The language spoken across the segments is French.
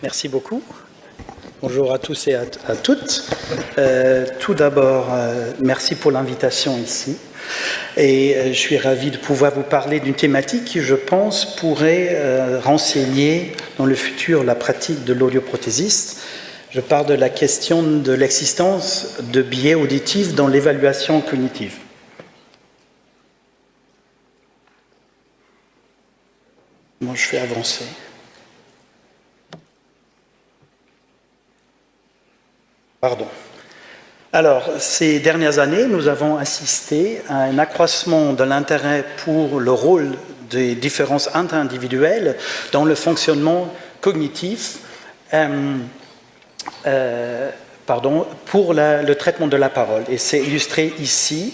Merci beaucoup. Bonjour à tous et à toutes. Tout d'abord, merci pour l'invitation ici. Et je suis ravi de pouvoir vous parler d'une thématique qui, je pense, pourrait renseigner dans le futur la pratique de l'audioprothésiste. Je parle de la question de l'existence de biais auditifs dans l'évaluation cognitive. Comment je fais avancer ? Pardon. Alors, ces dernières années, nous avons assisté à un accroissement de l'intérêt pour le rôle des différences interindividuelles dans le fonctionnement cognitif pour le traitement de la parole. Et c'est illustré ici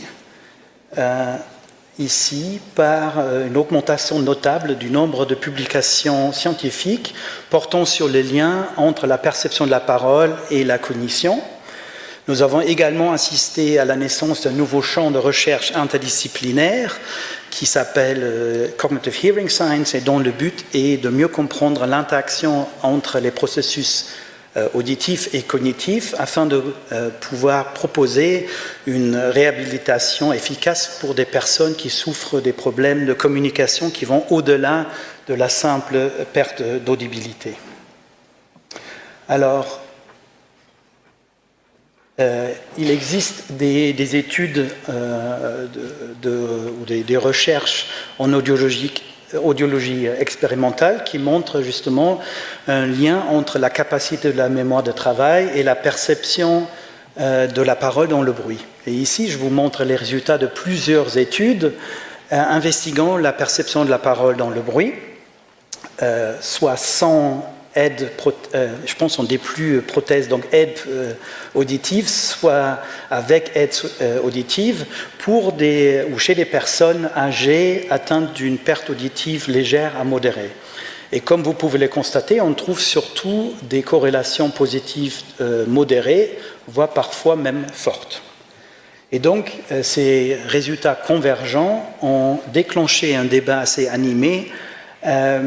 par une augmentation notable du nombre de publications scientifiques portant sur les liens entre la perception de la parole et la cognition. Nous avons également assisté à la naissance d'un nouveau champ de recherche interdisciplinaire qui s'appelle Cognitive Hearing Science et dont le but est de mieux comprendre l'interaction entre les processus auditifs et cognitifs afin de pouvoir proposer une réhabilitation efficace pour des personnes qui souffrent des problèmes de communication qui vont au-delà de la simple perte d'audibilité. Alors, il existe des études ou des recherches en audiologie expérimentale qui montrent justement un lien entre la capacité de la mémoire de travail et la perception de la parole dans le bruit. Et ici, je vous montre les résultats de plusieurs études investiguant la perception de la parole dans le bruit, soit sans aide, je pense on dit plus prothèse, donc aide auditive, soit avec aide auditive ou chez des personnes âgées atteintes d'une perte auditive légère à modérée. Et comme vous pouvez le constater, on trouve surtout des corrélations positives modérées, voire parfois même fortes. Et donc, ces résultats convergents ont déclenché un débat assez animé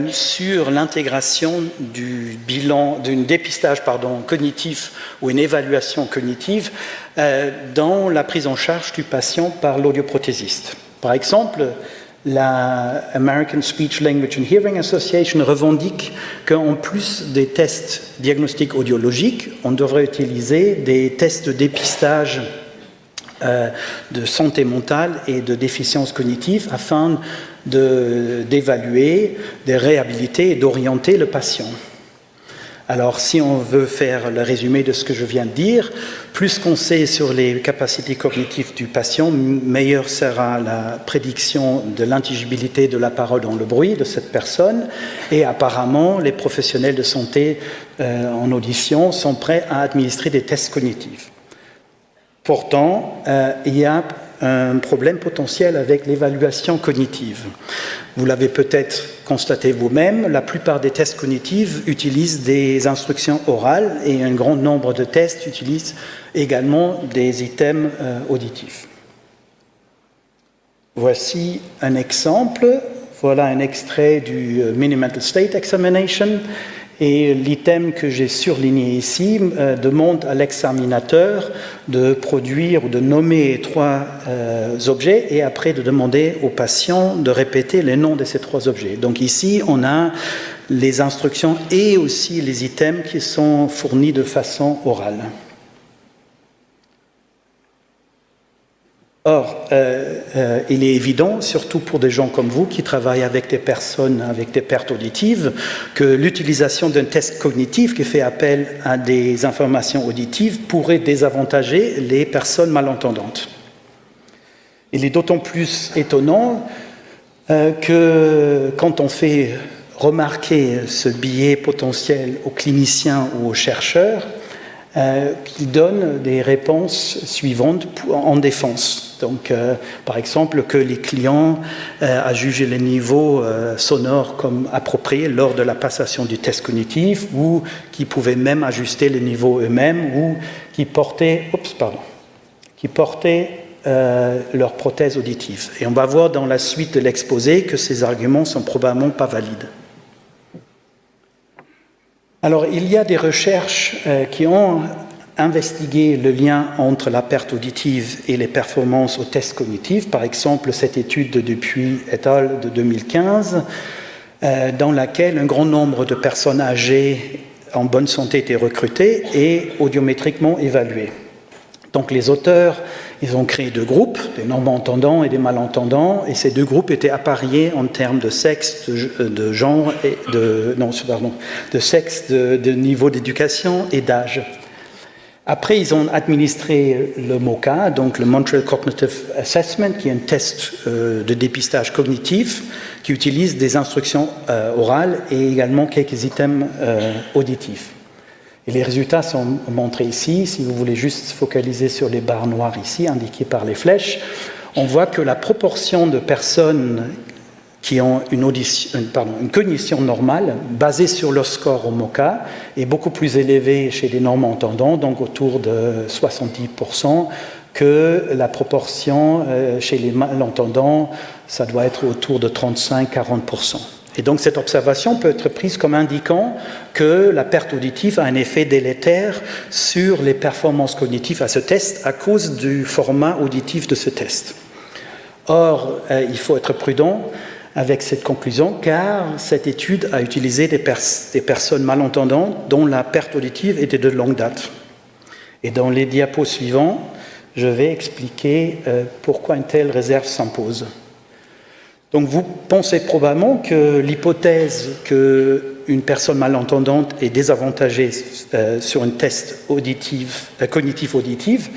sur l'intégration d'un dépistage cognitif ou une évaluation cognitive dans la prise en charge du patient par l'audioprothésiste. Par exemple, la American Speech Language and Hearing Association revendique qu'en plus des tests diagnostiques audiologiques, on devrait utiliser des tests de dépistage de santé mentale et de déficience cognitive afin d'évaluer, de réhabiliter et d'orienter le patient. Alors, si on veut faire le résumé de ce que je viens de dire, plus qu'on sait sur les capacités cognitives du patient, meilleure sera la prédiction de l'intelligibilité de la parole dans le bruit de cette personne. Et apparemment, les professionnels de santé en audition sont prêts à administrer des tests cognitifs. Pourtant, il y a un problème potentiel avec l'évaluation cognitive. Vous l'avez peut-être constaté vous-même, la plupart des tests cognitifs utilisent des instructions orales et un grand nombre de tests utilisent également des items auditifs. Voici un exemple. Voilà un extrait du Mini Mental State Examination. Et l'item que j'ai surligné ici demande à l'examinateur de produire ou de nommer 3 objets et après de demander au patient de répéter les noms de ces 3 objets. Donc ici, on a les instructions et aussi les items qui sont fournis de façon orale. Or, il est évident, surtout pour des gens comme vous qui travaillent avec des personnes avec des pertes auditives, que l'utilisation d'un test cognitif qui fait appel à des informations auditives pourrait désavantager les personnes malentendantes. Il est d'autant plus étonnant que quand on fait remarquer ce biais potentiel aux cliniciens ou aux chercheurs, qui donnent des réponses suivantes en défense. Donc, par exemple, que les clients a jugé les niveaux sonores comme appropriés lors de la passation du test cognitif ou qui pouvaient même ajuster les niveaux eux-mêmes ou qui portaient leur prothèse auditive. Et on va voir dans la suite de l'exposé que ces arguments sont probablement pas valides. Alors, il y a des recherches qui ont investigué le lien entre la perte auditive et les performances aux tests cognitifs. Par exemple, cette étude de Dupuis et al. De 2015, dans laquelle un grand nombre de personnes âgées en bonne santé étaient recrutées et audiométriquement évaluées. Donc les auteurs, ils ont créé deux groupes, des non-entendants et des malentendants, et ces deux groupes étaient appariés en termes de sexe, de genre, et de sexe, de niveau d'éducation et d'âge. Après, ils ont administré le MoCA, donc le Montreal Cognitive Assessment, qui est un test de dépistage cognitif qui utilise des instructions orales et également quelques items auditifs. Et les résultats sont montrés ici. Si vous voulez juste focaliser sur les barres noires ici, indiquées par les flèches, on voit que la proportion de personnes qui ont une cognition normale, basée sur le score au MoCA, est beaucoup plus élevée chez les non-entendants, donc autour de 70%, que la proportion chez les malentendants, ça doit être autour de 35-40%. Et donc cette observation peut être prise comme indiquant que la perte auditive a un effet délétère sur les performances cognitives à ce test à cause du format auditif de ce test. Or, il faut être prudent avec cette conclusion car cette étude a utilisé des personnes malentendantes dont la perte auditive était de longue date. Et dans les diapos suivants, je vais expliquer pourquoi une telle réserve s'impose. Donc vous pensez probablement que l'hypothèse qu'une personne malentendante est désavantagée sur un test cognitif-auditif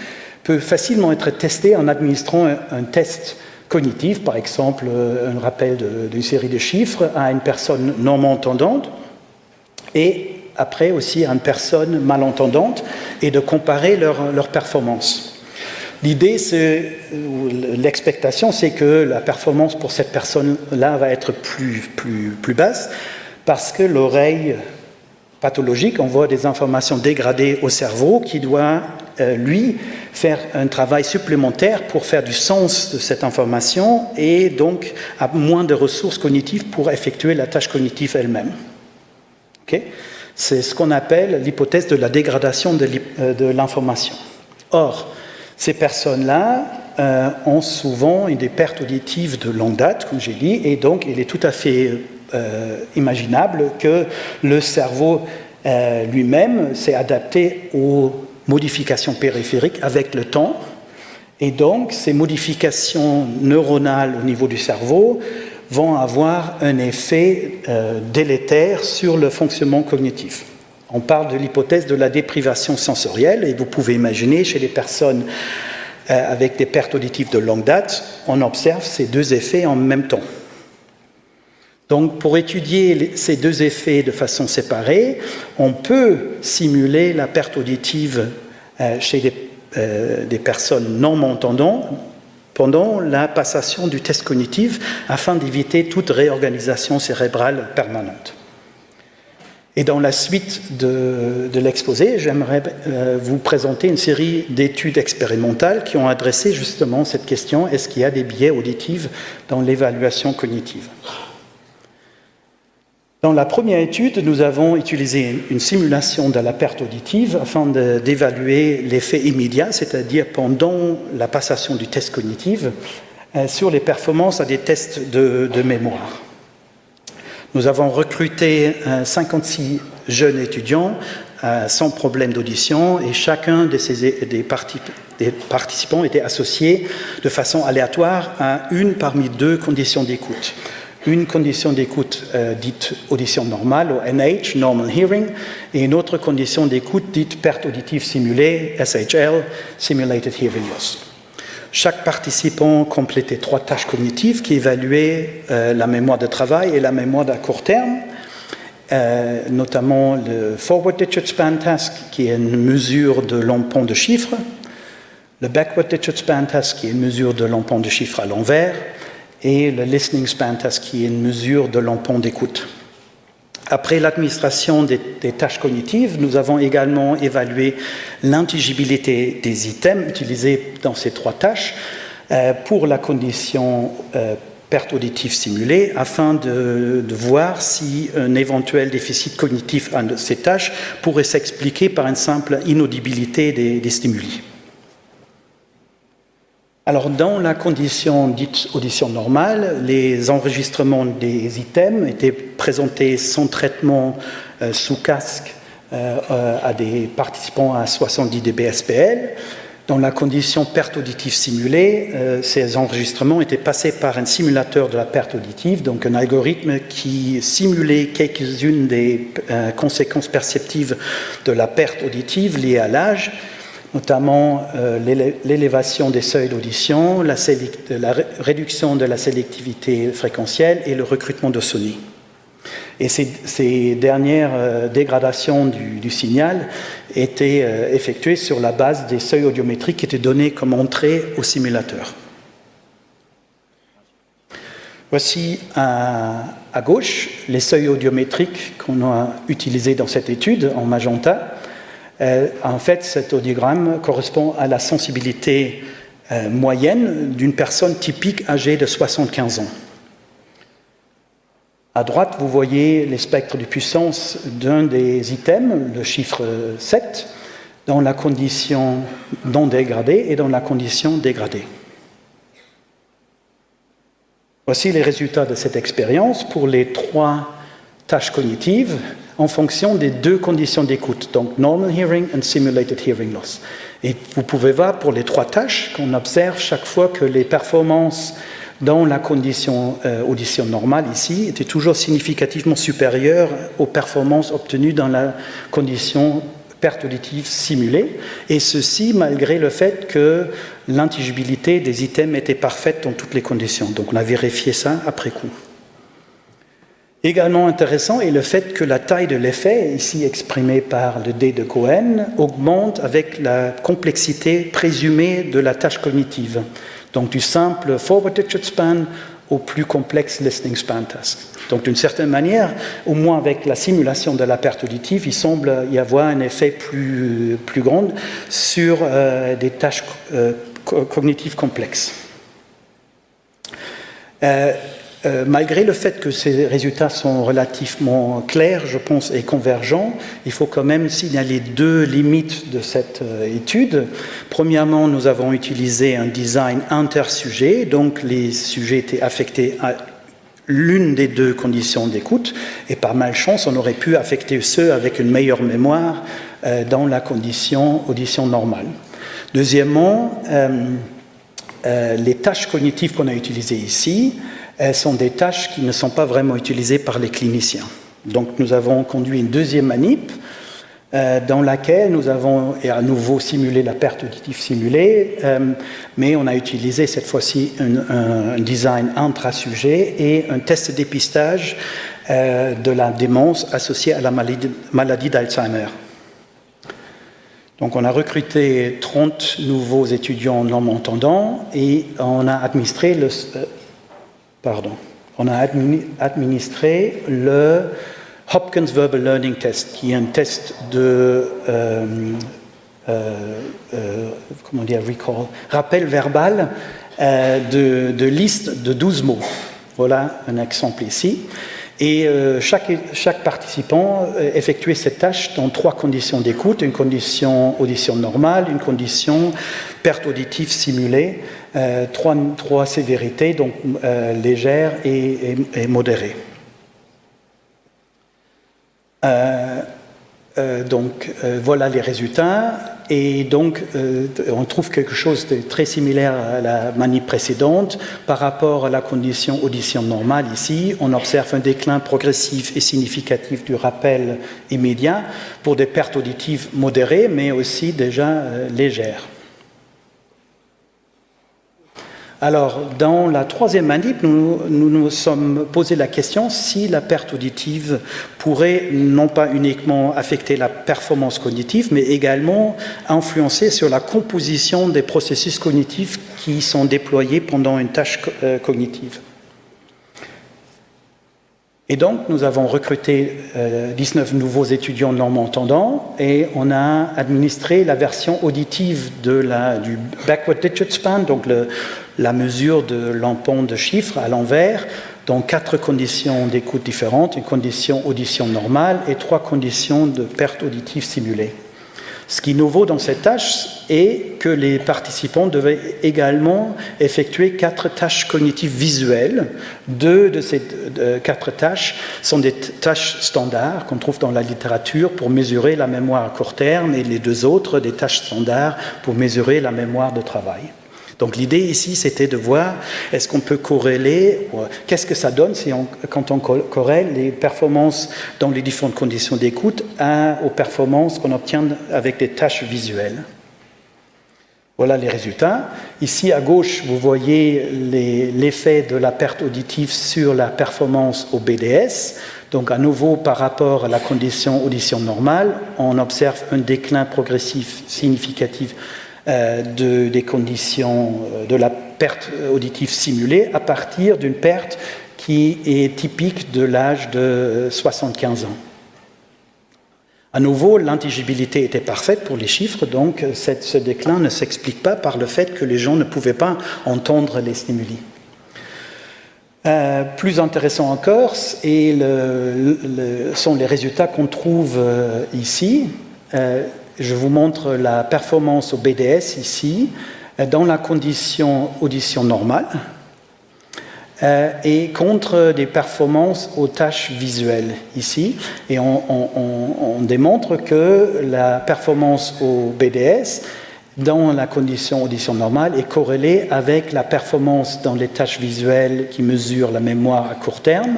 peut facilement être testée en administrant un test cognitif, par exemple un rappel d'une série de chiffres à une personne non-entendante et après aussi à une personne malentendante et de comparer leurs performances. L'idée, l'expectation, c'est que la performance pour cette personne-là va être plus basse parce que l'oreille pathologique envoie des informations dégradées au cerveau qui doit, lui, faire un travail supplémentaire pour faire du sens de cette information et donc a moins de ressources cognitives pour effectuer la tâche cognitive elle-même. Okay? C'est ce qu'on appelle l'hypothèse de la dégradation de l'information. Or, ces personnes-là ont souvent des pertes auditives de longue date, comme j'ai dit, et donc il est tout à fait imaginable que le cerveau lui-même s'est adapté aux modifications périphériques avec le temps, et donc ces modifications neuronales au niveau du cerveau vont avoir un effet délétère sur le fonctionnement cognitif. On parle de l'hypothèse de la déprivation sensorielle et vous pouvez imaginer chez les personnes avec des pertes auditives de longue date, on observe ces deux effets en même temps. Donc pour étudier ces deux effets de façon séparée, on peut simuler la perte auditive chez des personnes non-entendantes pendant la passation du test cognitif afin d'éviter toute réorganisation cérébrale permanente. Et dans la suite de l'exposé, j'aimerais vous présenter une série d'études expérimentales qui ont adressé justement cette question, est-ce qu'il y a des biais auditifs dans l'évaluation cognitive ? Dans la première étude, nous avons utilisé une simulation de la perte auditive afin d'évaluer l'effet immédiat, c'est-à-dire pendant la passation du test cognitif, sur les performances à des tests de mémoire. Nous avons recruté 56 jeunes étudiants sans problème d'audition et chacun des participants était associé de façon aléatoire à une parmi deux conditions d'écoute. Une condition d'écoute dite audition normale, ou NH, Normal Hearing, et une autre condition d'écoute dite perte auditive simulée, SHL, Simulated Hearing Loss. Chaque participant complétait 3 tâches cognitives qui évaluaient la mémoire de travail et la mémoire à court terme, notamment le Forward Digit Span Task, qui est une mesure de l'empont de chiffres, le Backward Digit Span Task, qui est une mesure de l'empont de chiffres à l'envers, et le Listening Span Task, qui est une mesure de l'empont d'écoute. Après l'administration des tâches cognitives, nous avons également évalué l'intelligibilité des items utilisés dans ces 3 tâches pour la condition perte auditive simulée afin de voir si un éventuel déficit cognitif à ces tâches pourrait s'expliquer par une simple inaudibilité des stimuli. Alors, dans la condition dite audition normale, les enregistrements des items étaient présentés sans traitement sous casque à des participants à 70 dB SPL. Dans la condition perte auditive simulée, ces enregistrements étaient passés par un simulateur de la perte auditive, donc un algorithme qui simulait quelques-unes des conséquences perceptives de la perte auditive liée à l'âge, notamment l'élévation des seuils d'audition, la réduction de la sélectivité fréquentielle et le recrutement de sonies. Et ces dernières dégradations du signal étaient effectuées sur la base des seuils audiométriques qui étaient donnés comme entrée au simulateur. Voici à gauche les seuils audiométriques qu'on a utilisés dans cette étude en magenta. En fait, cet audiogramme correspond à la sensibilité moyenne d'une personne typique âgée de 75 ans. À droite, vous voyez les spectres de puissance d'un des items, le chiffre 7, dans la condition non dégradée et dans la condition dégradée. Voici les résultats de cette expérience pour les 3 tâches cognitives en fonction des 2 conditions d'écoute, donc normal hearing and simulated hearing loss. Et vous pouvez voir pour les 3 tâches qu'on observe chaque fois que les performances dans la condition audition normale ici étaient toujours significativement supérieures aux performances obtenues dans la condition perte auditive simulée, et ceci malgré le fait que l'intelligibilité des items était parfaite dans toutes les conditions. Donc on a vérifié ça après coup. Également intéressant est le fait que la taille de l'effet, ici exprimée par le D de Cohen, augmente avec la complexité présumée de la tâche cognitive. Donc du simple forward digit span au plus complexe listening span task. Donc d'une certaine manière, au moins avec la simulation de la perte auditive, il semble y avoir un effet plus grand sur des tâches cognitives complexes. Malgré le fait que ces résultats sont relativement clairs, je pense, et convergents, il faut quand même signaler 2 limites de cette étude. Premièrement, nous avons utilisé un design intersujet, donc les sujets étaient affectés à l'une des 2 conditions d'écoute, et par malchance, on aurait pu affecter ceux avec une meilleure mémoire dans la condition audition normale. Deuxièmement, les tâches cognitives qu'on a utilisées ici, elles sont des tâches qui ne sont pas vraiment utilisées par les cliniciens. Donc nous avons conduit une deuxième manip dans laquelle nous avons à nouveau simulé la perte auditive simulée, mais on a utilisé cette fois-ci un design intra-sujet et un test de dépistage de la démence associée à la maladie d'Alzheimer. Donc on a recruté 30 nouveaux étudiants non-entendants et on a administré le Hopkins Verbal Learning Test, qui est un test de rappel verbal de liste de 12 mots. Voilà un exemple ici. Et chaque participant effectuait cette tâche dans 3 conditions d'écoute, une condition audition normale, une condition perte auditive simulée, 3 sévérités, donc légères et modérées. Voilà les résultats. Et donc, on trouve quelque chose de très similaire à la manip précédente. Par rapport à la condition audition normale ici, on observe un déclin progressif et significatif du rappel immédiat pour des pertes auditives modérées, mais aussi déjà légères. Alors, dans la 3e manip, nous nous sommes posé la question si la perte auditive pourrait non pas uniquement affecter la performance cognitive, mais également influencer sur la composition des processus cognitifs qui sont déployés pendant une tâche cognitive. Et donc, nous avons recruté 19 nouveaux étudiants non-entendants et on a administré la version auditive du backward digit span, donc la mesure de l'empont de chiffres à l'envers dans 4 conditions d'écoute différentes, une condition audition normale et 3 conditions de perte auditive simulée. Ce qui est nouveau dans cette tâche est que les participants devaient également effectuer 4 tâches cognitives visuelles. 2 de ces 4 tâches sont des tâches standards qu'on trouve dans la littérature pour mesurer la mémoire à court terme et les 2 autres des tâches standards pour mesurer la mémoire de travail. Donc l'idée ici, c'était de voir est-ce qu'on peut corréler, qu'est-ce que ça donne quand on corrèle les performances dans les différentes conditions d'écoute aux performances qu'on obtient avec des tâches visuelles. Voilà les résultats. Ici à gauche, vous voyez l'effet de la perte auditive sur la performance au BDS. Donc à nouveau, par rapport à la condition audition normale, on observe un déclin progressif significatif des conditions de la perte auditive simulée à partir d'une perte qui est typique de l'âge de 75 ans. À nouveau, l'intelligibilité était parfaite pour les chiffres, donc ce déclin ne s'explique pas par le fait que les gens ne pouvaient pas entendre les stimuli. Plus intéressant encore sont les résultats qu'on trouve ici. Je vous montre la performance au BDS ici, dans la condition audition normale, et contre des performances aux tâches visuelles ici. Et on démontre que la performance au BDS, dans la condition audition normale, est corrélée avec la performance dans les tâches visuelles qui mesurent la mémoire à court terme,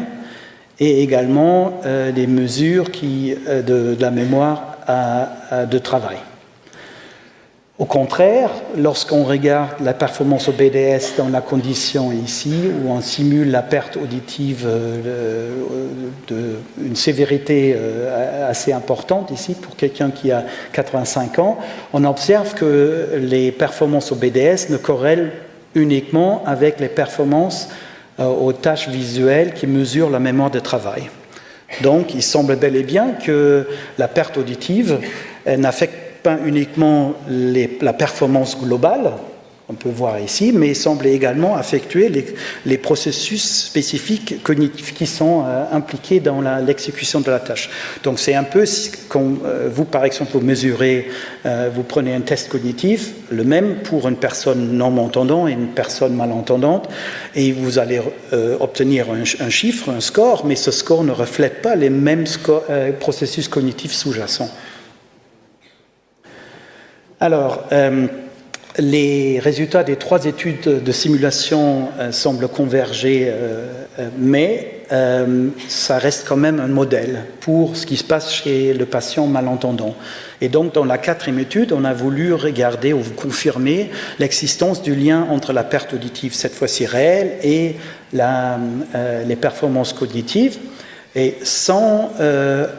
et également des mesures de la mémoire de travail. Au contraire, lorsqu'on regarde la performance au BDS dans la condition ici, où on simule la perte auditive d'une sévérité assez importante ici, pour quelqu'un qui a 85 ans, on observe que les performances au BDS ne corrèlent uniquement avec les performances aux tâches visuelles qui mesurent la mémoire de travail. Donc, il semble bel et bien que la perte auditive n'affecte pas uniquement la performance globale, on peut voir ici, mais semble également affecter les processus spécifiques cognitifs qui sont impliqués dans l'exécution de la tâche. Donc c'est un peu quand vous, par exemple, vous prenez un test cognitif, le même pour une personne non-entendante et une personne malentendante, et vous allez obtenir un chiffre, un score, mais ce score ne reflète pas les mêmes processus cognitifs sous-jacents. Alors, les résultats des 3 études de simulation semblent converger, mais ça reste quand même un modèle pour ce qui se passe chez le patient malentendant. Et donc, dans la 4e étude, on a voulu regarder ou confirmer l'existence du lien entre la perte auditive, cette fois-ci réelle, et les performances cognitives, et sans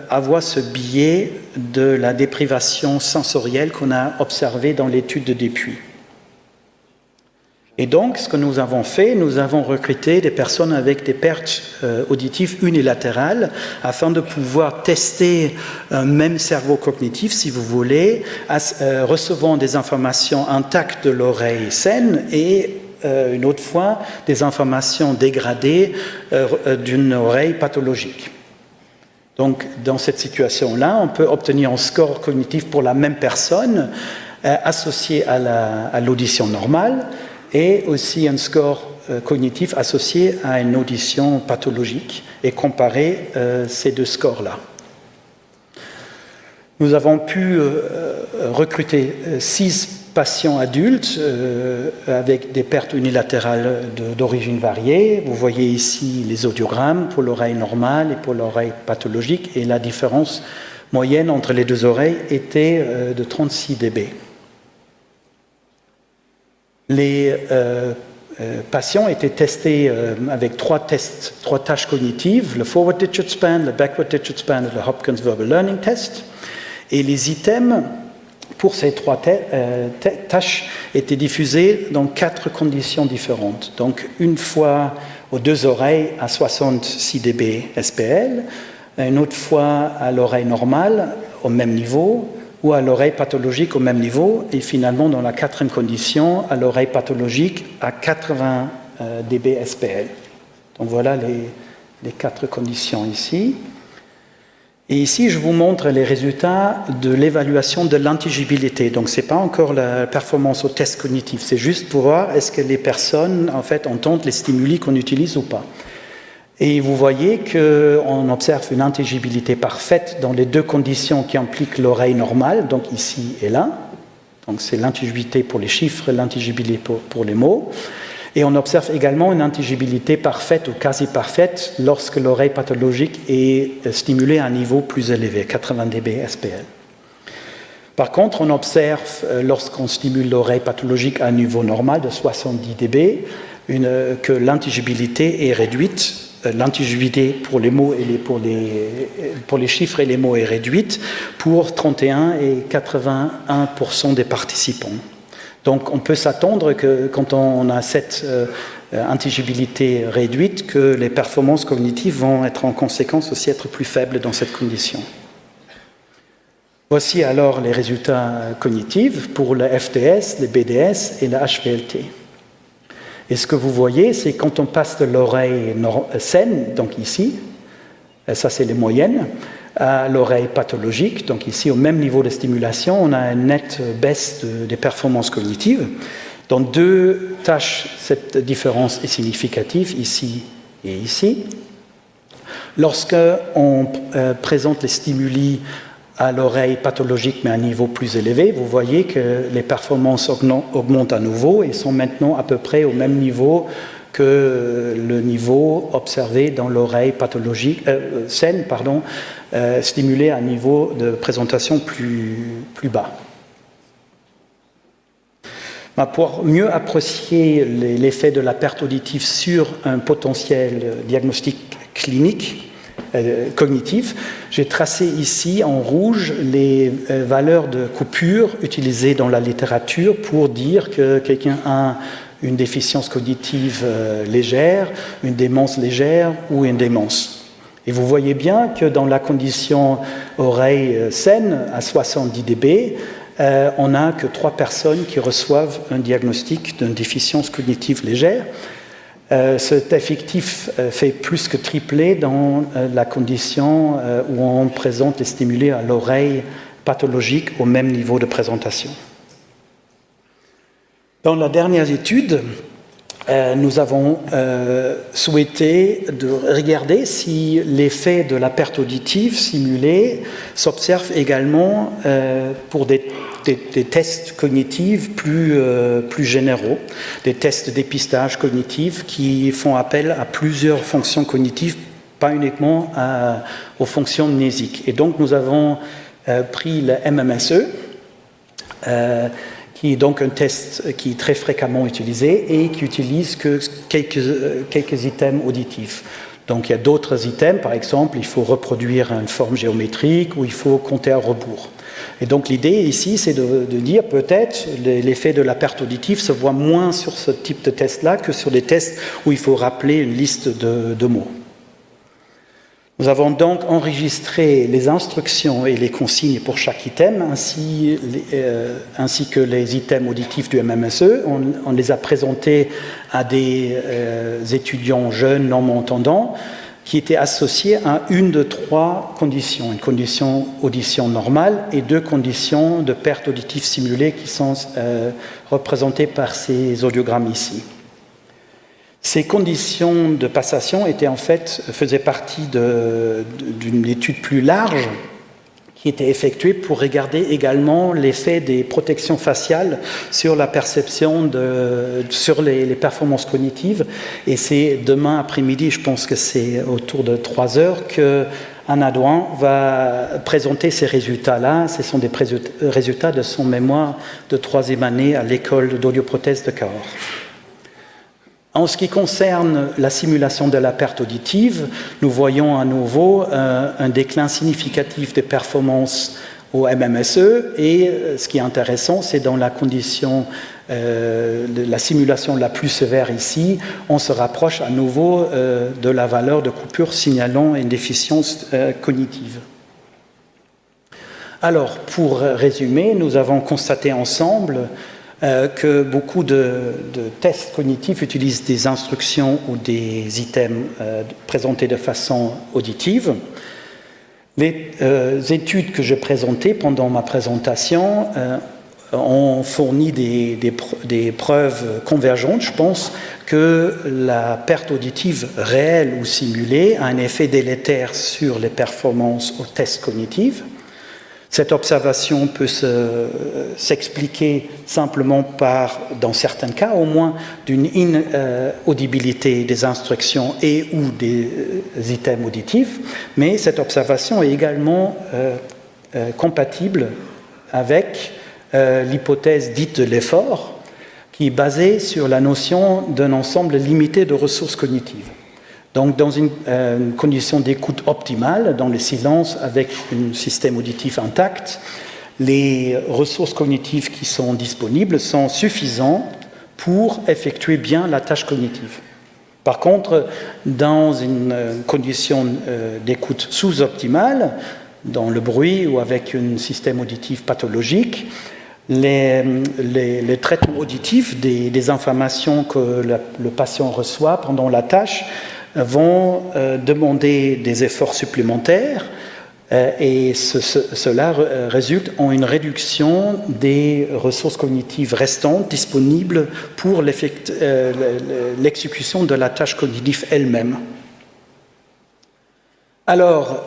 avoir ce biais de la déprivation sensorielle qu'on a observé dans l'étude de Dupuis. Et donc, ce que nous avons fait, nous avons recruté des personnes avec des pertes auditives unilatérales afin de pouvoir tester un même cerveau cognitif, si vous voulez, recevant des informations intactes de l'oreille saine et une autre fois des informations dégradées d'une oreille pathologique. Donc, dans cette situation-là, on peut obtenir un score cognitif pour la même personne associé à l'audition normale, et aussi un score cognitif associé à une audition pathologique et comparer ces 2 scores-là. Nous avons pu recruter 6 patients adultes avec des pertes unilatérales d'origine variée. Vous voyez ici les audiogrammes pour l'oreille normale et pour l'oreille pathologique, et la différence moyenne entre les 2 oreilles était de 36 dB. Les patients étaient testés avec 3 tâches cognitives, le Forward Digit Span, le Backward Digit Span et le Hopkins Verbal Learning Test. Et les items pour ces 3 tâches étaient diffusés dans 4 conditions différentes. Donc une fois aux 2 oreilles à 66 dB SPL, une autre fois à l'oreille normale au même niveau, ou à l'oreille pathologique au même niveau, et finalement, dans la quatrième condition, à l'oreille pathologique à 80 dB SPL. Donc voilà les 4 conditions ici. Et ici, je vous montre les résultats de l'évaluation de l'intelligibilité. Donc, ce n'est pas encore la performance au test cognitif, c'est juste pour voir est-ce que les personnes, en fait, entendent les stimuli qu'on utilise ou pas. Et vous voyez qu'on observe une intelligibilité parfaite dans les 2 conditions qui impliquent l'oreille normale, donc ici et là. Donc, c'est l'intelligibilité pour les chiffres, l'intelligibilité pour les mots. Et on observe également une intelligibilité parfaite ou quasi parfaite lorsque l'oreille pathologique est stimulée à un niveau plus élevé, 80 dB SPL. Par contre, on observe, lorsqu'on stimule l'oreille pathologique à un niveau normal de 70 dB, que l'intelligibilité est réduite. L'intelligibilité pour les mots et pour les chiffres et les mots est réduite pour 31 et 81% des participants. Donc, on peut s'attendre que quand on a cette intelligibilité réduite, que les performances cognitives vont être en conséquence aussi être plus faibles dans cette condition. Voici alors les résultats cognitifs pour le FTS, le BDS et le HVLT. Et ce que vous voyez, c'est quand on passe de l'oreille saine, donc ici, ça c'est les moyennes, à l'oreille pathologique, donc ici au même niveau de stimulation, on a une nette baisse des performances cognitives. Dans 2 tâches, cette différence est significative, ici et ici. Lorsqu'on présente les stimuli à l'oreille pathologique mais à un niveau plus élevé, vous voyez que les performances augmentent à nouveau et sont maintenant à peu près au même niveau que le niveau observé dans l'oreille pathologique saine, stimulée à un niveau de présentation plus bas. Pour mieux apprécier l'effet de la perte auditive sur un potentiel diagnostic clinique, cognitif, j'ai tracé ici en rouge les valeurs de coupure utilisées dans la littérature pour dire que quelqu'un a une déficience cognitive légère, une démence légère ou une démence. Et vous voyez bien que dans la condition oreille saine, à 70 dB, on n'a que 3 personnes qui reçoivent un diagnostic d'une déficience cognitive légère. Cet effectif fait plus que tripler dans la condition où on présente les stimuli à l'oreille pathologique au même niveau de présentation. Dans la dernière étude, nous avons souhaité de regarder si l'effet de la perte auditive simulée s'observe également pour des tests cognitifs plus généraux, des tests de dépistage cognitif qui font appel à plusieurs fonctions cognitives, pas uniquement aux fonctions mnésiques. Et donc nous avons pris le MMSE, qui est donc un test qui est très fréquemment utilisé et qui utilise que quelques items auditifs. Donc il y a d'autres items, par exemple, il faut reproduire une forme géométrique ou il faut compter à rebours. Et donc l'idée ici, c'est de dire peut-être l'effet de la perte auditive se voit moins sur ce type de test-là que sur les tests où il faut rappeler une liste de mots. Nous avons donc enregistré les instructions et les consignes pour chaque item, ainsi que les items auditifs du MMSE. On les a présentés à des étudiants jeunes non-entendants qui étaient associés à une de 3 conditions. Une condition audition normale et 2 conditions de perte auditive simulée qui sont représentées par ces audiogrammes ici. Ces conditions de passation faisaient partie d'une étude plus large qui était effectuée pour regarder également l'effet des protections faciales sur la perception, sur les performances cognitives. Et c'est demain après-midi, je pense que c'est autour de 3 heures, que Anna Douan va présenter ces résultats-là. Ce sont des résultats de son mémoire de 3e année à l'école d'audioprothèse de Cahors. En ce qui concerne la simulation de la perte auditive, nous voyons à nouveau un déclin significatif des performances au MMSE et ce qui est intéressant, c'est dans la condition de la simulation la plus sévère ici, on se rapproche à nouveau de la valeur de coupure signalant une déficience cognitive. Alors, pour résumer, nous avons constaté ensemble que beaucoup de tests cognitifs utilisent des instructions ou des items présentés de façon auditive. Les études que je présentais pendant ma présentation ont fourni des preuves convergentes. Je pense que la perte auditive réelle ou simulée a un effet délétère sur les performances aux tests cognitifs. Cette observation peut s'expliquer simplement par, dans certains cas au moins, d'une inaudibilité des instructions et ou des items auditifs, mais cette observation est également compatible avec l'hypothèse dite de l'effort, qui est basée sur la notion d'un ensemble limité de ressources cognitives. Donc, dans une condition d'écoute optimale, dans le silence, avec un système auditif intact, les ressources cognitives qui sont disponibles sont suffisantes pour effectuer bien la tâche cognitive. Par contre, dans une condition d'écoute sous-optimale, dans le bruit ou avec un système auditif pathologique, les traitements auditifs des informations que le patient reçoit pendant la tâche vont demander des efforts supplémentaires et cela résulte en une réduction des ressources cognitives restantes disponibles pour l'exécution de la tâche cognitive elle-même. Alors,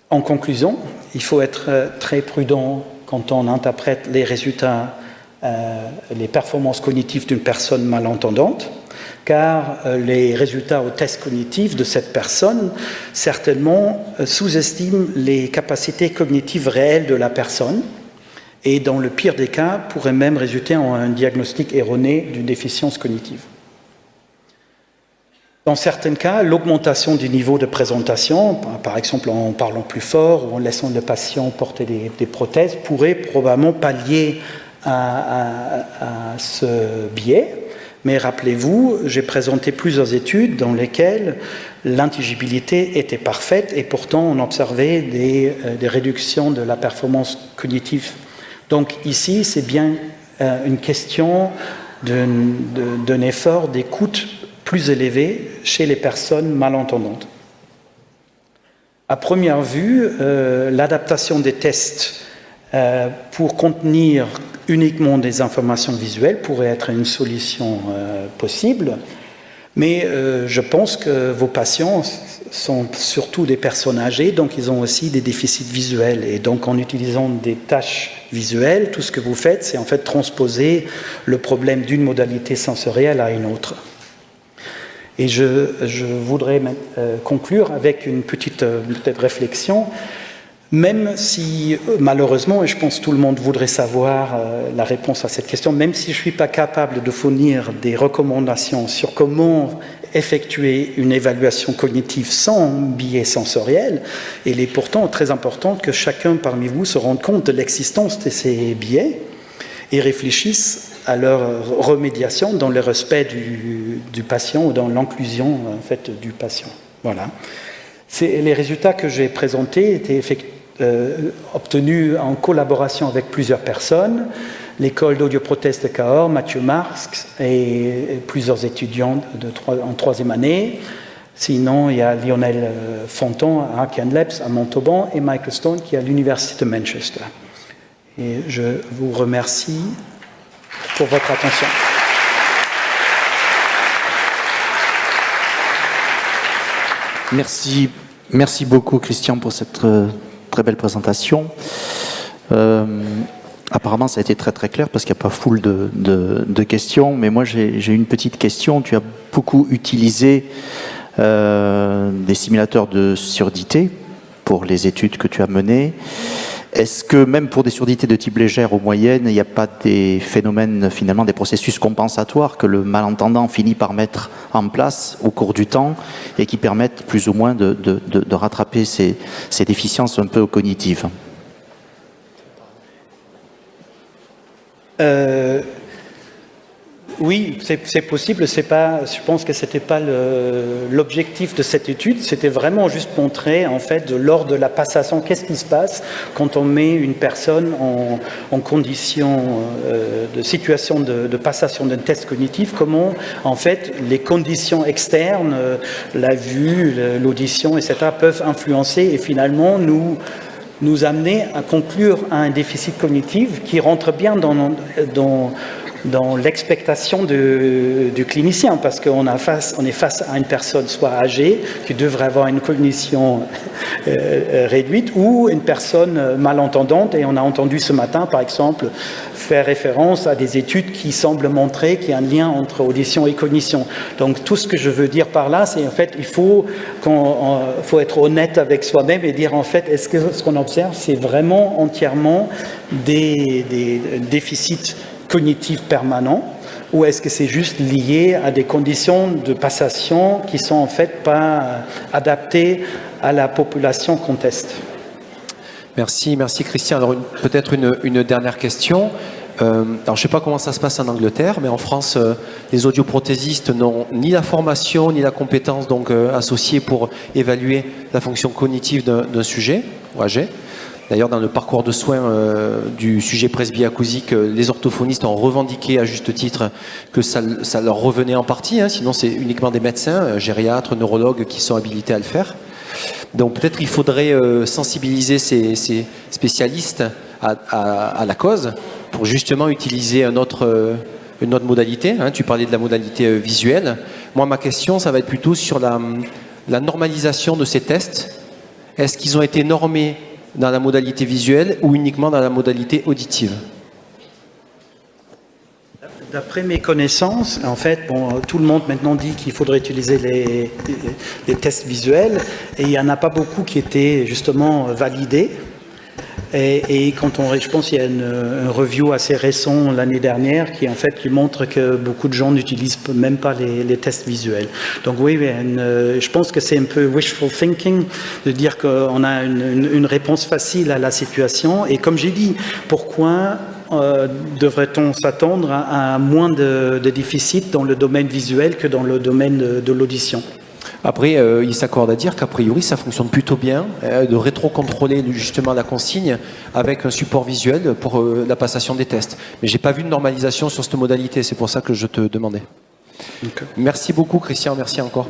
en conclusion, il faut être très prudent quand on interprète les résultats, les performances cognitives d'une personne malentendante, car les résultats aux tests cognitifs de cette personne certainement sous-estiment les capacités cognitives réelles de la personne et dans le pire des cas pourraient même résulter en un diagnostic erroné d'une déficience cognitive. Dans certains cas, l'augmentation du niveau de présentation, par exemple en parlant plus fort ou en laissant le patient porter des prothèses, pourrait probablement pallier à ce biais. Mais rappelez-vous, j'ai présenté plusieurs études dans lesquelles l'intelligibilité était parfaite et pourtant on observait des réductions de la performance cognitive. Donc ici, c'est bien une question d'un effort d'écoute plus élevé chez les personnes malentendantes. À première vue, l'adaptation des tests pour contenir uniquement des informations visuelles pourrait être une solution possible, mais je pense que vos patients sont surtout des personnes âgées, donc ils ont aussi des déficits visuels. Et donc en utilisant des tâches visuelles, tout ce que vous faites, c'est en fait transposer le problème d'une modalité sensorielle à une autre. Et je voudrais conclure avec une petite peut-être réflexion. Même si, malheureusement, et je pense que tout le monde voudrait savoir la réponse à cette question, même si je ne suis pas capable de fournir des recommandations sur comment effectuer une évaluation cognitive sans biais sensoriel, il est pourtant très important que chacun parmi vous se rende compte de l'existence de ces biais et réfléchisse à leur remédiation dans le respect du patient ou dans l'inclusion en fait, du patient. Voilà. Les résultats que j'ai présentés étaient obtenus en collaboration avec plusieurs personnes, l'école d'audioprothèse de Cahors, Mathieu Marx et plusieurs étudiants en troisième année. Sinon, il y a Lionel Fonton à Hacken Labs à Montauban et Michael Stone qui est à l'Université de Manchester. Et je vous remercie pour votre attention. Merci beaucoup, Christian, pour cette très belle présentation. Apparemment, ça a été très très clair parce qu'il n'y a pas foule de questions, mais moi j'ai une petite question. Tu as beaucoup utilisé des simulateurs de surdité pour les études que tu as menées. Est-ce que même pour des surdités de type légère ou moyenne, il n'y a pas des phénomènes, finalement, des processus compensatoires que le malentendant finit par mettre en place au cours du temps et qui permettent plus ou moins de rattraper ces déficiences un peu cognitives? Oui, c'est possible. C'est pas, je pense que c'était pas l'objectif de cette étude. C'était vraiment juste montrer, en fait, lors de la passation, qu'est-ce qui se passe quand on met une personne en condition de situation de passation d'un test cognitif. Comment, en fait, les conditions externes, la vue, l'audition, etc., peuvent influencer et finalement nous amener à conclure à un déficit cognitif qui rentre bien dans l'expectation du clinicien, parce qu'on est face à une personne soit âgée, qui devrait avoir une cognition réduite, ou une personne malentendante. Et on a entendu ce matin, par exemple, faire référence à des études qui semblent montrer qu'il y a un lien entre audition et cognition. Donc tout ce que je veux dire par là, c'est en fait, il faut être honnête avec soi-même et dire en fait, est-ce que ce qu'on observe, c'est vraiment entièrement des déficits cognitifs permanents, ou est-ce que c'est juste lié à des conditions de passation qui sont en fait pas adaptées à la population qu'on teste? Merci Christian. Alors peut-être une dernière question. Alors je ne sais pas comment ça se passe en Angleterre, mais en France, les audioprothésistes n'ont ni la formation ni la compétence donc associée pour évaluer la fonction cognitive d'un sujet ou âgé. D'ailleurs, dans le parcours de soins du sujet presbyacousique, les orthophonistes ont revendiqué à juste titre que ça leur revenait en partie, hein, sinon c'est uniquement des médecins, gériatres, neurologues qui sont habilités à le faire. Donc peut-être il faudrait sensibiliser ces spécialistes à la cause pour justement utiliser une autre modalité. Hein. Tu parlais de la modalité visuelle. Moi, ma question, ça va être plutôt sur la normalisation de ces tests. Est-ce qu'ils ont été normés dans la modalité visuelle ou uniquement dans la modalité auditive? D'après mes connaissances, en fait, tout le monde maintenant dit qu'il faudrait utiliser les tests visuels, et il n'y en a pas beaucoup qui étaient justement validés. Et je pense qu'il y a un review assez récent l'année dernière qui montre que beaucoup de gens n'utilisent même pas les tests visuels. Donc oui, je pense que c'est un peu wishful thinking de dire qu'on a une réponse facile à la situation. Et comme j'ai dit, pourquoi devrait-on s'attendre à moins de déficits dans le domaine visuel que dans le domaine de l'audition? Après, il s'accorde à dire qu'a priori, ça fonctionne plutôt bien, de rétro-contrôler justement la consigne avec un support visuel pour la passation des tests. Mais je n'ai pas vu de normalisation sur cette modalité, c'est pour ça que je te demandais. Okay. Merci beaucoup Christian, merci encore.